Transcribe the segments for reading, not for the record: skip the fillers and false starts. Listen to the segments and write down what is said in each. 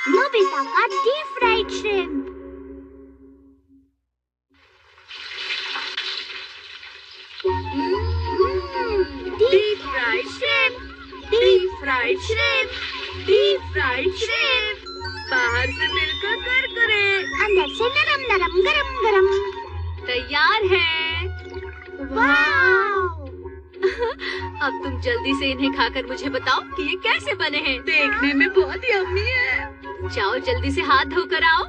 Nobita का deep fried shrimp. Deep fried shrimp, deep fried shrimp, deep fried shrimp. बाहर से बिल्कुल कुरकुरे, अंदर से नरम नरम गरम गरम। तैयार है। वाव! अब तुम जल्दी से इन्हें खाकर मुझे बताओ कि ये कैसे बने हैं। देखने में बहुत यम्मी है। जाओ जल्दी से हाथ धोकर आओ।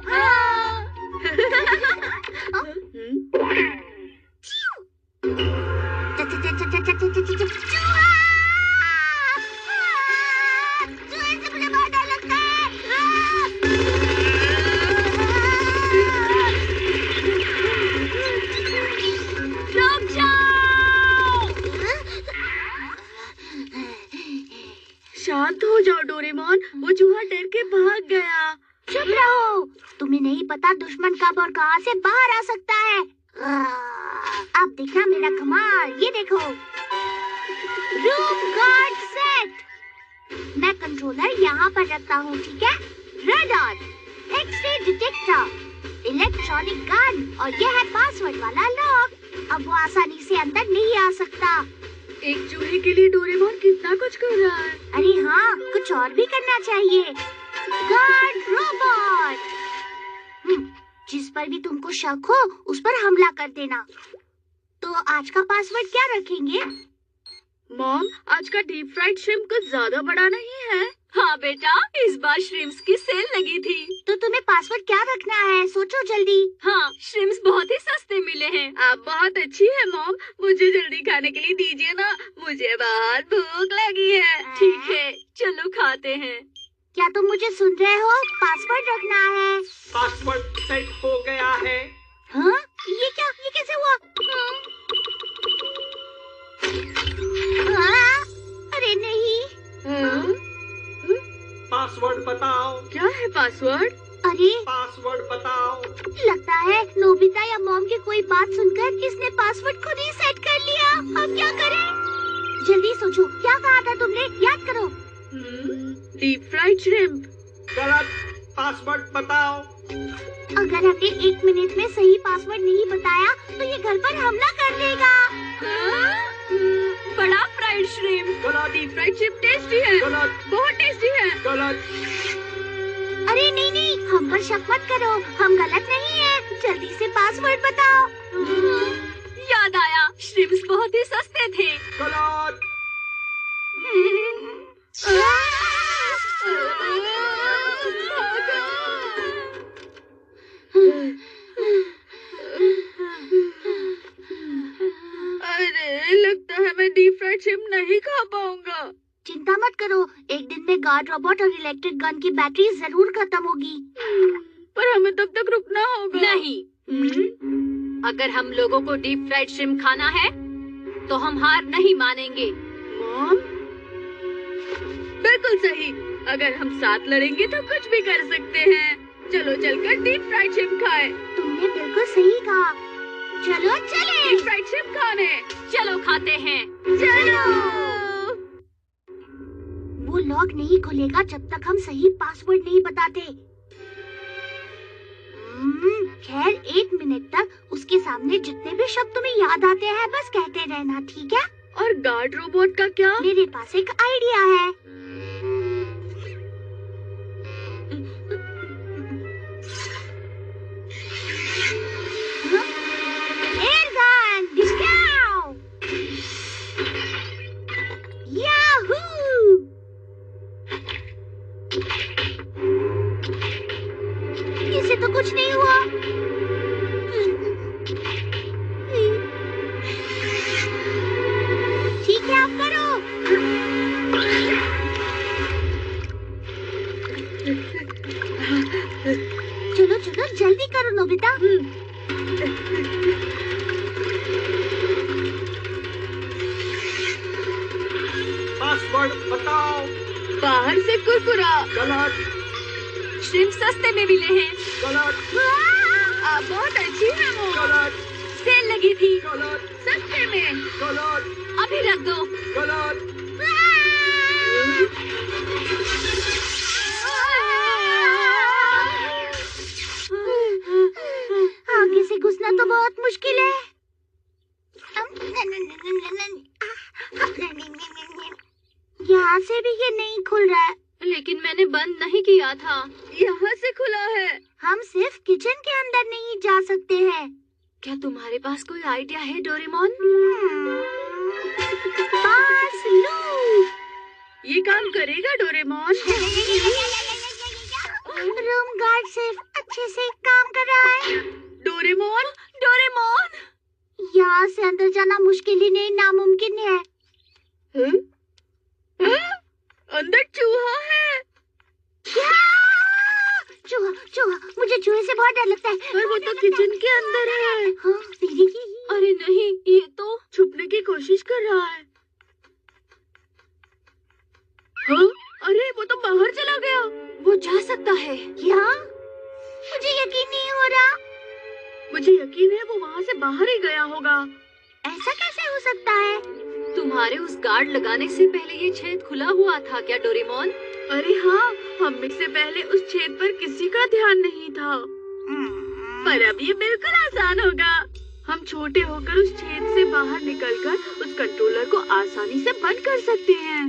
चूहे से मुझे बहुत डर लगता है। रुक जाओ। शांत हो जाओ डोरेमोन, वो चूहा डर के भाग गया। चुप रहो, तुम्हें नहीं पता दुश्मन कब और कहां से बाहर आ सकता है। अब देखना मेरा कमाल, ये देखो। Room guard set. मैं कंट्रोलर यहाँ पर रखता हूँ, ठीक है? Radar, X-ray detector, electronic gun और यह है पासवर्ड वाला लॉक। अब वो आसानी से अंदर नहीं आ सकता। एक चूहे के लिए डोरेमोन कितना कुछ कर रहा है। अरे हाँ, कुछ और भी करना चाहिए। गार्ड रोबोट, जिस पर भी तुमको शक हो उस पर हमला कर देना। तो आज का पासवर्ड क्या रखेंगे? मॉम, आज का डीप फ्राइड श्रिम्प कुछ ज्यादा बड़ा नहीं है। हाँ बेटा, इस बार श्रिम्प्स की सेल लगी थी। तो तुम्हें पासवर्ड क्या रखना है? सोचो जल्दी। हाँ, श्रिम्प्स बहुत ही सस्ते मिले हैं। आप बहुत अच्छी है मॉम, मुझे जल्दी खाने के लिए दीजिए ना, मुझे बहुत भूख लगी है। ठीक है, चलो खाते हैं। क्या तुम मुझे सुन रहे हो? पासवर्ड रखना है। पासवर्ड सेट हो गया है। हाँ? ये क्या? ये कैसे हुआ? अरे नहीं। पासवर्ड बताओ। क्या है पासवर्ड? अरे पासवर्ड बताओ। लगता है नोबिता या मॉम की कोई बात सुनकर इसने पासवर्ड खुद ही सेट कर लिया। अब क्या करें? जल्दी सोचो, क्या कहा था तुमने? याद करो। Deep fried shrimp. गलत, पासवर्ड बताओ। अगर हमने 1 मिनट में सही पासवर्ड नहीं बताया तो ये घर पर हमला कर देगा। बड़ा फ्राइड श्रिम्प। गलत, डीप फ्राइड श्रिम्प टेस्टी है। गलत, बहुत टेस्टी है। गलत। अरे नहीं नहीं, हम पर शक मत करो, हम गलत नहीं है। जल्दी से पासवर्ड बताओ। याद आया, श्रिम्प्स बहुत ही सस्ते थे। गलत। अरे लगता है मैं डीप फ्राइड श्रिम्प नहीं खा पाऊंगा। चिंता मत करो, एक दिन में गार्ड रोबोट और इलेक्ट्रिक गन की बैटरी जरूर खत्म होगी। पर हमें तब तक रुकना होगा। नहीं, अगर हम लोगों को डीप फ्राइड श्रिम्प खाना है तो हम हार नहीं मानेंगे। मॉम, बिल्कुल सही। अगर हम साथ लड़ेंगे तो कुछ भी कर सकते हैं। चलो चलकर डीप फ्राइड श्रिम्प खाएं। तुमने बिल्कुल सही कहा। चलो चले। डीप फ्राइड श्रिम्प खाने। चलो खाते हैं। चलो। वो लॉक नहीं खुलेगा जब तक हम सही पासवर्ड नहीं बताते। खैर 1 मिनट तक उसके सामने जितने भी शब्द तुम्हें याद आते हैं बस कहते रहना, ठीक है? और गार्ड रोबोट का क्या? मेरे पास एक आइडिया है। एयर गन, डिस्काउ! याहू! इससे तो कुछ नहीं हुआ। ठीक है, आप करो। चलो चलो जल्दी करो नोबिता। पासवर्ड बताओ। बाहर से कुरकुरा। गलत, श्रिम्प सस्ते में मिले हैं। गलत, आप बहुत अच्छी हैं वो। गलत, सेल लगी थी। गलत, सस्ते में। गलत, अभी रख दो। गलत। से भी ये नहीं खुल रहा है। लेकिन मैंने बंद नहीं किया था, यहाँ से खुला है। हम सिर्फ किचन के अंदर नहीं जा सकते हैं। क्या तुम्हारे पास कोई आइडिया है डोरेमोन? पास लो। ये काम करेगा डोरेमोन? रूम गार्ड सिर्फ अच्छे से काम कर रहा है। Doraemon, Doraemon! यहाँ से अंदर जाना मुश्किल ही नहीं नामुमकिन है। अंदर चूहा है। क्या? चूहा, चूहा, मुझे चूहे से बहुत डर लगता है। पर वो तो किचन के अंदर है। हाँ, तेरी की। अरे नहीं, ये तो छुपने की कोशिश कर रहा है। हाँ? अरे वो तो बाहर चला गया। वो जा सकता है। क्या? मुझे यकीन नहीं हो रहा। मुझे यकीन है वो वहाँ से बाहर ही गया होगा। ऐसा कैसे हो सकता है? तुम्हारे उस गार्ड लगाने से पहले ये छेद खुला हुआ था क्या डोरेमोन? अरे हाँ, हम में से पहले उस छेद पर किसी का ध्यान नहीं था। पर अब ये बिल्कुल आसान होगा। हम छोटे होकर उस छेद से बाहर निकलकर उस कंट्रोलर को आसानी से बंद कर सकते हैं।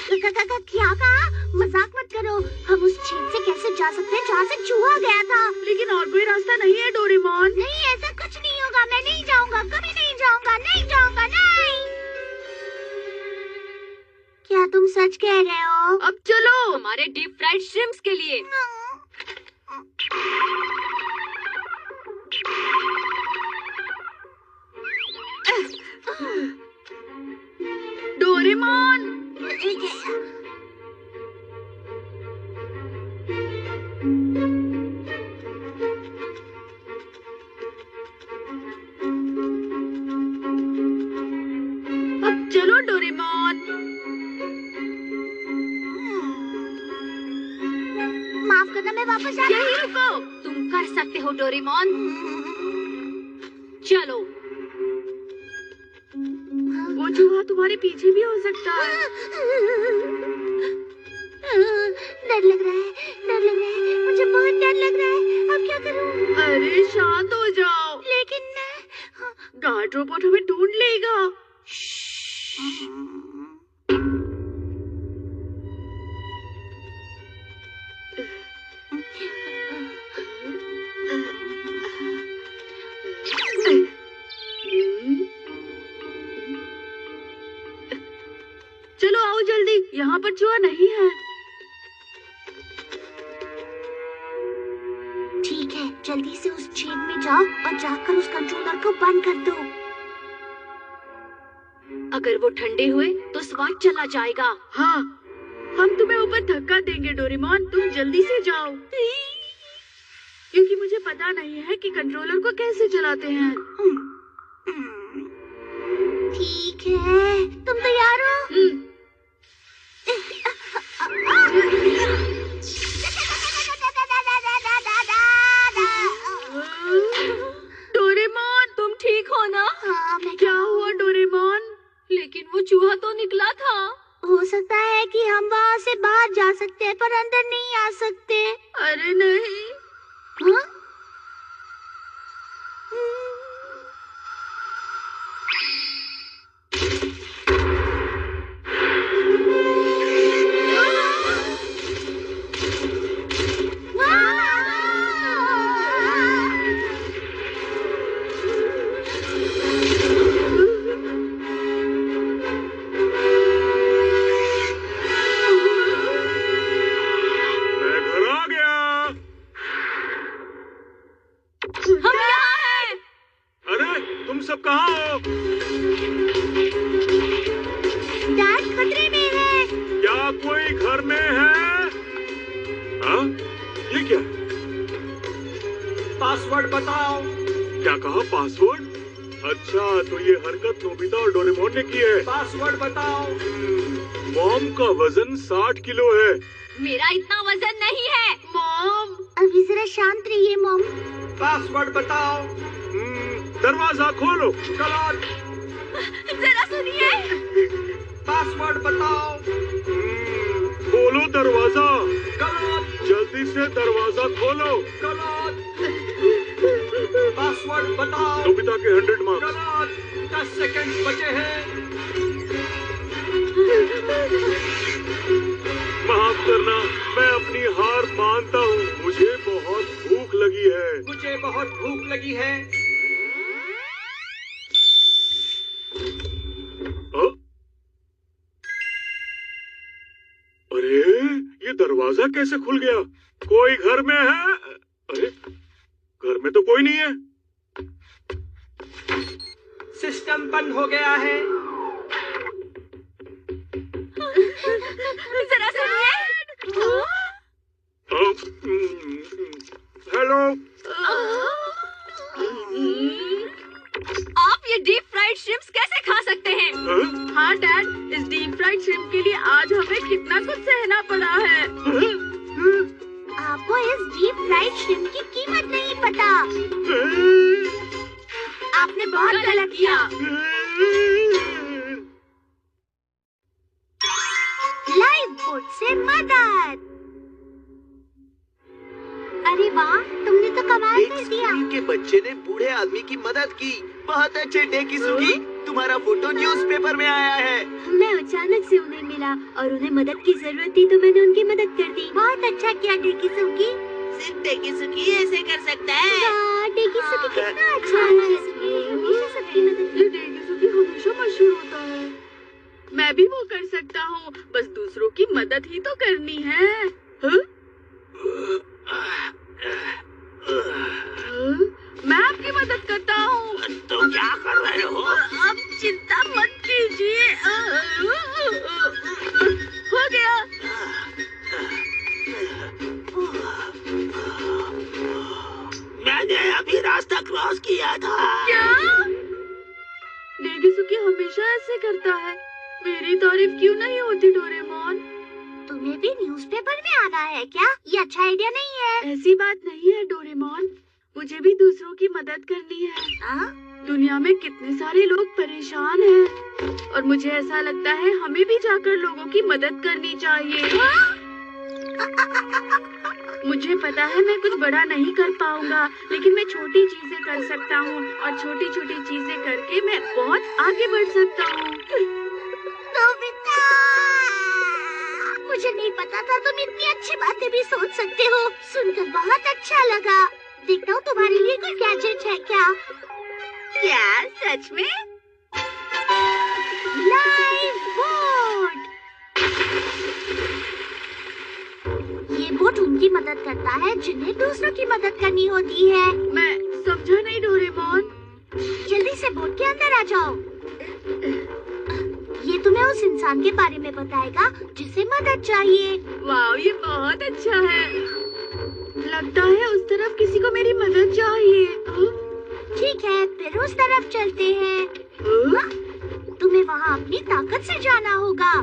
क्या कहा? मजाक मत करो। हम उस छेद से कैसे जा सकते हैं जहाँ से चूहा गया था? लेकिन और कोई रास्ता नहीं है डोरेमोन। नहीं, ऐसा कुछ नहीं होगा। मैं नहीं जाऊँगा, कभी नहीं जाऊँगा, नहीं जाऊँगा, नहीं। क्या तुम सच कह रहे हो? अब चलो हमारे डीप फ्राइड श्रिम्प्स के लिए। डोरेमोन! अब चलो डोरेमोन। माफ करना, मैं वापस आ। यही रुको, तुम कर सकते हो डोरेमोन। चलो। वो चूहा तुम्हारे पीछे भी हो सकता है। डर लग रहा है, डर लग रहा है, मुझे बहुत डर लग रहा है। अब क्या करूं? अरे शांत हो जाओ। लेकिन मैं गार्ड रोबोट हमें ढूंढ लेगा। चलो आओ जल्दी, यहाँ पर चूहा नहीं है। ठीक है, जल्दी से उस छेद में जाओ और जाकर उस कंट्रोलर को बंद कर दो। अगर वो ठंडे हुए तो स्वाद चला जाएगा। हाँ, हम तुम्हें ऊपर धक्का देंगे डोरेमोन, तुम जल्दी से जाओ। क्योंकि मुझे पता नहीं है कि कंट्रोलर को कैसे चलाते हैं। ठीक है, तुम तैयार हो? डोरेमोन, तुम ठीक हो ना? हाँ, क्या हुआ डोरेमोन? लेकिन वो चूहा तो निकला था। हो सकता है कि हम वहाँ से बाहर जा सकते हैं पर अंदर नहीं आ सकते। अरे नहीं। हाँ? सब कहाँ हो? डैड खतरे में है। क्या कोई घर में है? हाँ? ये क्या? पासवर्ड बताओ। क्या कहा पासवर्ड? अच्छा, तो ये हरकत नोबिता और डोरेमोन ने की है। पासवर्ड बताओ। मॉम का वजन 60 किलो है। मेरा इतना वजन नहीं है मॉम। अभी जरा शांत रहिए मॉम। पासवर्ड बताओ। दरवाजा खोलो। कलर। जरा सुनिए। पासवर्ड बताओ। खोलो दरवाजा। कलर। जल्दी से दरवाजा खोलो। कलर। पासवर्ड बताओ। नोबिता के 100 मार्क्स। कलर। 10 सेकंड बचे हैं। माफ करना, मैं अपनी हार मानता हूँ। मुझे बहुत भूख लगी है। मुझे बहुत भूख लगी है। अरे, ये दरवाजा कैसे खुल गया? कोई घर में है? अरे, घर में तो कोई नहीं है। सिस्टम बंद हो गया है। जरा सुनिए। हेलो। आप ये डीप फ्राइड श्रिम्प्स कैसे खा सकते हैं? हाँ डैड, इस डीप फ्राइड श्रिम्प के लिए आज हमें कितना कुछ सहना पड़ा है। आपको इस डीप फ्राइड श्रिम्प की कीमत नहीं पता। आपने बहुत गलत किया। लाइफ बोट से मदद। अरे वाह, तुमने तो कमाल कर दिया। स्कूल के बच्चे ने बूढ़े आदमी की मदद की। बहुत अच्छे डेकिसुगी, तुम्हारा फोटो न्यूज़पेपर में आया है। मैं अचानक से उन्हें मिला और उन्हें मदद की जरूरत थी तो मैंने उनकी मदद कर दी। बहुत अच्छा किया डेकिसुगी। सिर्फ डेकिसुगी ऐसे कर सकता है। डेकिसुगी कितना अच्छा है। हमेशा सबकी मदद ये डेकिसुगी हमेशा मशहूर होता है। मैं भी वो कर सकता हूँ, बस दूसरों की मदद ही तो करनी है। मैं आपकी मदद करता हूँ। तुम क्या कर रहे हो? अब चिंता मत कीजिए। हो गया। मैंने अभी रास्ता क्रॉस किया था। क्या? डेकिसुगी हमेशा ऐसे करता है। मेरी तारीफ क्यों नहीं होती डोरेमोन? तुम्हें भी न्यूज़पेपर में आना है क्या? ये अच्छा आइडिया नहीं है। ऐसी बात नहीं है डोरेमोन, मुझे भी दूसरों की मदद करनी है। दुनिया में कितने सारे लोग परेशान हैं और मुझे ऐसा लगता है हमें भी जाकर लोगों की मदद करनी चाहिए। मुझे पता है मैं कुछ बड़ा नहीं कर पाऊंगा, लेकिन मैं छोटी चीजें कर सकता हूँ और छोटी छोटी चीजें करके मैं बहुत आगे बढ़ सकता हूँ। नोबिता, मुझे नहीं पता था तुम इतनी अच्छी बातें भी सोच सकते हो। सुनकर बहुत अच्छा लगा। देखता हूँ तुम्हारे लिए कोई गैजेट है क्या? क्या सच में? Life boat. ये बोट उनकी मदद करता है जिन्हें दूसरों की मदद करनी होती है। मैं समझा नहीं डोरेमोन। जल्दी से बोट के अंदर आ जाओ। ये तुम्हें उस इंसान के बारे में बताएगा जिसे मदद चाहिए। वाह, ये बहुत अच्छा है। लगता है उस तरफ किसी को मेरी मदद चाहिए। ठीक है, फिर उस तरफ चलते हैं। तुम्हें वहाँ अपनी ताकत से जाना होगा।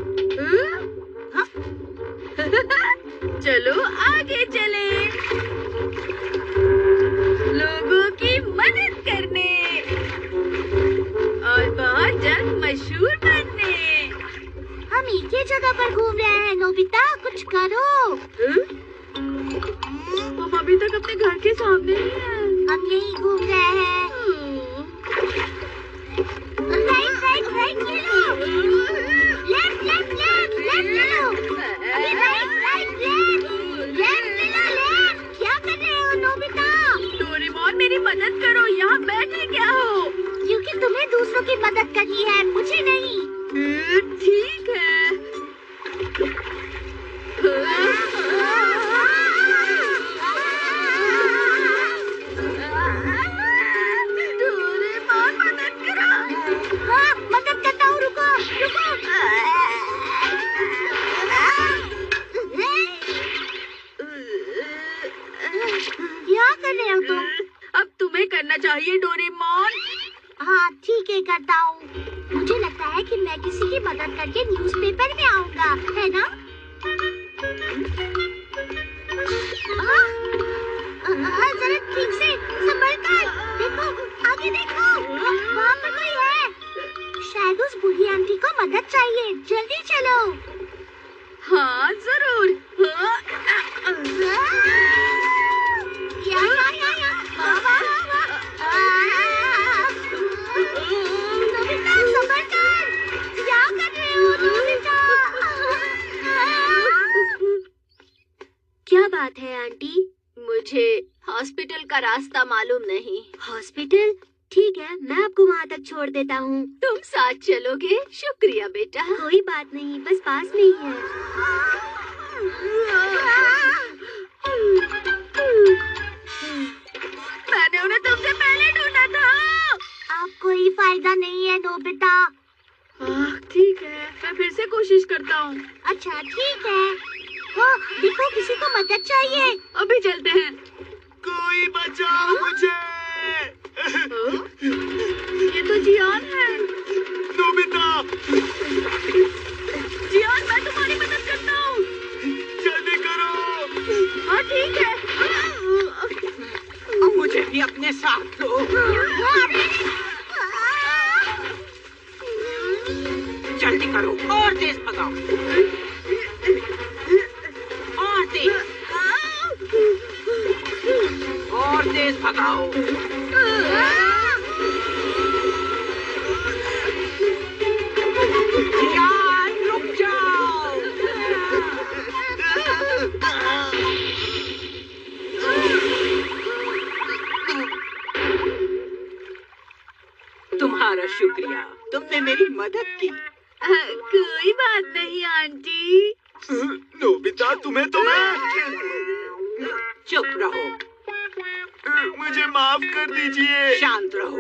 चलो आगे चले, लोगों की मदद करने और बहुत जल्द मशहूर बनने। हम एक ही जगह पर घूम रहे हैं नोबिता, कुछ करो। हम अभी तक अपने घर के सामने ही हैं। हम यही घूम रहे हैं। राइट राइट राइट ले लो। लेफ्ट लेफ्ट लेफ्ट लेफ्ट ले लो। अभी राइट राइट लेफ्ट लेफ्ट ले लो। लेफ्ट। क्या कर रहे हो नोबिता? डोरेमोन मेरी मदद करो, यहाँ बैठे क्या हो? क्योंकि तुम्हें दूसरों की मदद करनी है, मुझे नहीं। ठीक है। डोरेमोन मदद करो। हाँ, मदद करता हूँ, रुको रुको। क्या कर रहे हो तुम? अब तुम्हें करना चाहिए डोरेमोन। हाँ ठीक है, करता हूँ। मुझे लगता है कि मैं किसी की मदद करके न्यूज़पेपर में आऊंगा, है ना? जरा ठीक से संभल कर। देखो, आगे देखो, वहाँ पर कोई है। शायद उस बूढ़ी आंटी को मदद चाहिए। जल्दी चलो। हाँ जरूर। या। वाह। नोबिता, संभल कर। क्या कर रहे हो नोबिता? क्या बात है आंटी? मुझे हॉस्पिटल का रास्ता मालूम नहीं। हॉस्पिटल? ठीक है, मैं आपको वहाँ तक छोड़ देता हूँ। तुम साथ चलोगे? शुक्रिया बेटा। कोई बात नहीं, बस पास में ही है। मैंने उन्हें तुमसे पहले ढूंढा था। अब कोई फायदा नहीं है नोबिता। ठीक है, मैं फिर से कोशिश करता हूँ। अच्छा ठीक है। हाँ, देखो किसी को मदद चाहिए। अभी चलते हैं। कोई बचाओ मुझे। ये तो जियान है। नोबिता, जियान, मैं तुम्हारी मदद करता हूँ। जल्दी करो। हाँ ठीक है। मुझे भी अपने साथ लो। जल्दी करो और तेज भगाओ। और तेज और तेज भगाओ। यार रुक जाओ। तुम्हारा शुक्रिया, तुमने मेरी मदद की। कोई बात नहीं आंटी। नोबिता, तुम्हें तो मैं। चुप रहो, मुझे माफ कर दीजिए। शांत रहो।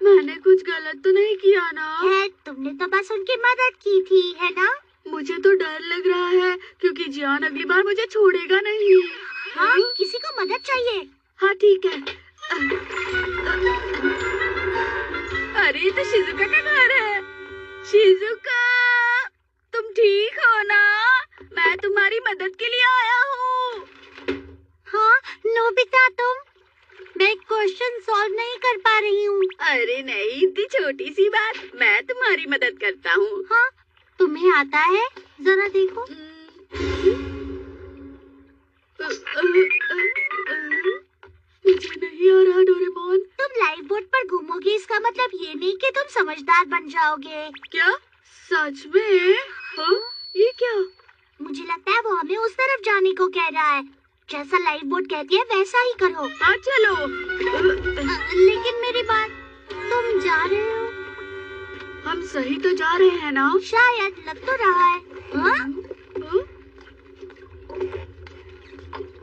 मैंने कुछ गलत तो नहीं किया ना? है, तुमने तो बस उनकी मदद की थी, है ना? मुझे तो डर लग रहा है क्योंकि जियान अगली बार मुझे छोड़ेगा नहीं। हाँ, किसी को मदद चाहिए। हाँ ठीक है। अरे तो शिजुका का घर है। शिजुका, तुम ठीक हो ना? मैं तुम्हारी मदद के लिए आया हूँ। हाँ नोबिता, मैं एक क्वेश्चन सॉल्व नहीं कर पा रही हूँ। अरे नहीं, इतनी छोटी सी बात, मैं तुम्हारी मदद करता हूँ। हाँ, तुम्हें आता है? जरा देखो। मुझे नहीं आ रहा डोरेमोन। तुम लाइफ बोट पर घूमोगे, इसका मतलब ये नहीं कि तुम समझदार बन जाओगे। क्या सच में? हाँ, ये क्या? मुझे लगता है वो हमें उस तरफ जाने को कह रहा है। जैसा लाइफ बोट कहती है वैसा ही करो। हाँ चलो। लेकिन मेरी बात, तुम जा रहे हो? हम सही तो जा रहे हैं ना? शायद, लग तो रहा है। हाँ?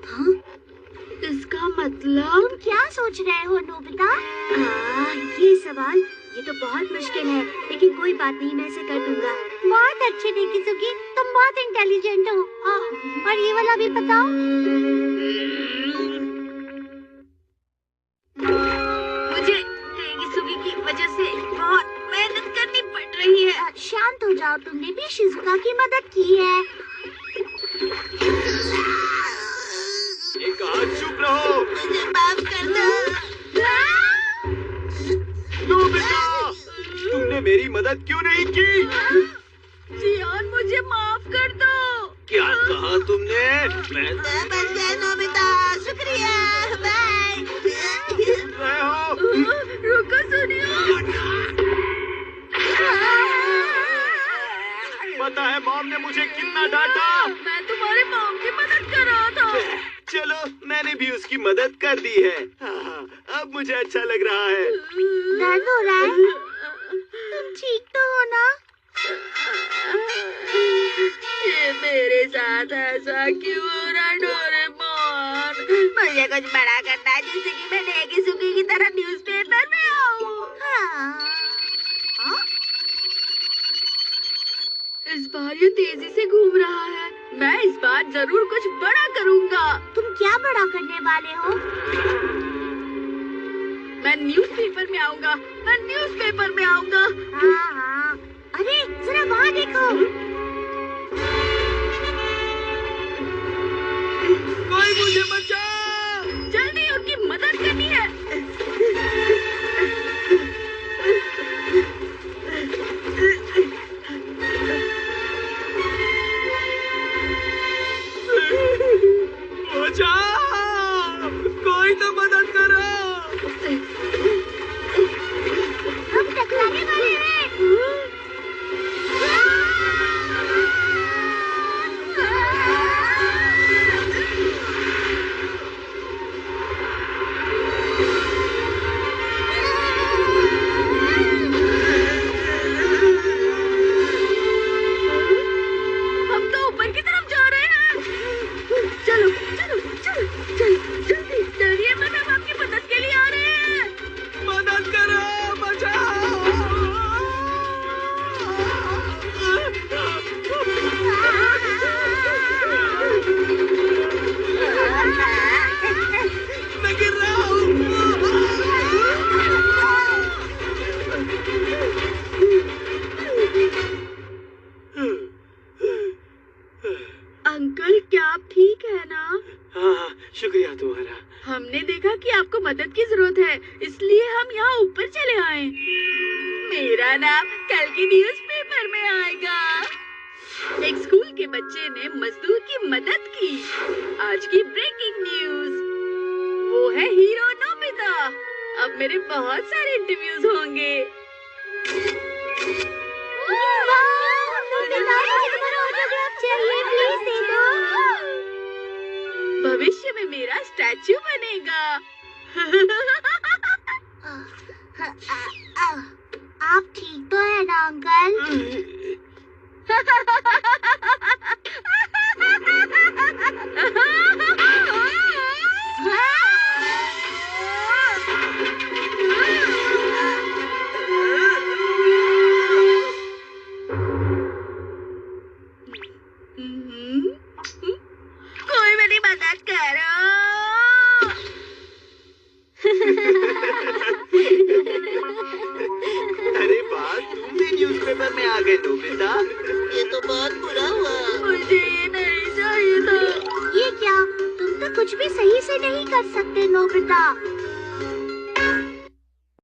हाँ? इसका मतलब? तुम क्या सोच रहे हो नोबिता? ये सवाल, ये तो बहुत मुश्किल है, लेकिन कोई बात नहीं, मैं इसे कर दूंगा। बहुत अच्छे डेकिसुगी, तुम बहुत इंटेलिजेंट हो। और ये वाला भी बताओ। मुझे डेकिसुगी की वजह से बहुत मेहनत करनी पड़ रही है। शांत हो जाओ, तुमने भी शिजुका की मदद की है। एक हाथ, चुप रहो। मुझे माफ कर दो। नोबिता, तुमने मेरी मदद क्यों नहीं की? जियान, मुझे माफ कर दो। क्या कहा तुमने? मैं बच गए नोबिता, शुक्रिया। बाय। रहे हो। रुको, सुनियो। पता है मॉम ने मुझे कितना डांटा। मैं तुम्हारे मॉम की मदद कर रहा था। चलो, मैंने भी उसकी मदद कर दी है। हाँ, अब मुझे अच्छा लग रहा है। दर्द हो रहा है? तुम ठीक तो हो ना? ये मेरे साथ ऐसा क्यों हो रहा डोरेमोन? मुझे कुछ बड़ा करना है, जिससे कि मैं डेकिसुगी की तरह न्यूज़पेपर में आऊँ। हाँ। इस बार ये तेजी से घूम रहा है। मैं इस बार जरूर कुछ बड़ा करूंगा। तुम क्या बड़ा करने वाले हो? मैं न्यूज़पेपर में आऊंगा। मैं न्यूज़पेपर में आऊंगा। हाँ हाँ। अरे जरा वहाँ देखो। कोई मुझे बचा। जल्दी उनकी मदद करनी है। कोई तो मदद करो। हम टकराने वाले हैं। हाँ, शुक्रिया तुम्हारा। हमने देखा कि आपको मदद की जरूरत है, इसलिए हम यहाँ ऊपर चले आए। मेरा नाम कल की न्यूज़पेपर में आएगा। एक स्कूल के बच्चे ने मजदूर की मदद की। आज की ब्रेकिंग न्यूज, वो है हीरो नोबिता। अब मेरे बहुत सारे इंटरव्यूज होंगे। भविष्य में मेरा स्टैचू बनेगा। आप ठीक तो है ना अंकल? कोई मेरी मदद करो। अरे वाह, तुम भी न्यूज़पेपर में आ गए नोबिता। ये तो बहुत बुरा हुआ। मुझे ये नहीं चाहिए था। ये क्या? तुम तो कुछ भी सही से नहीं कर सकते नोबिता।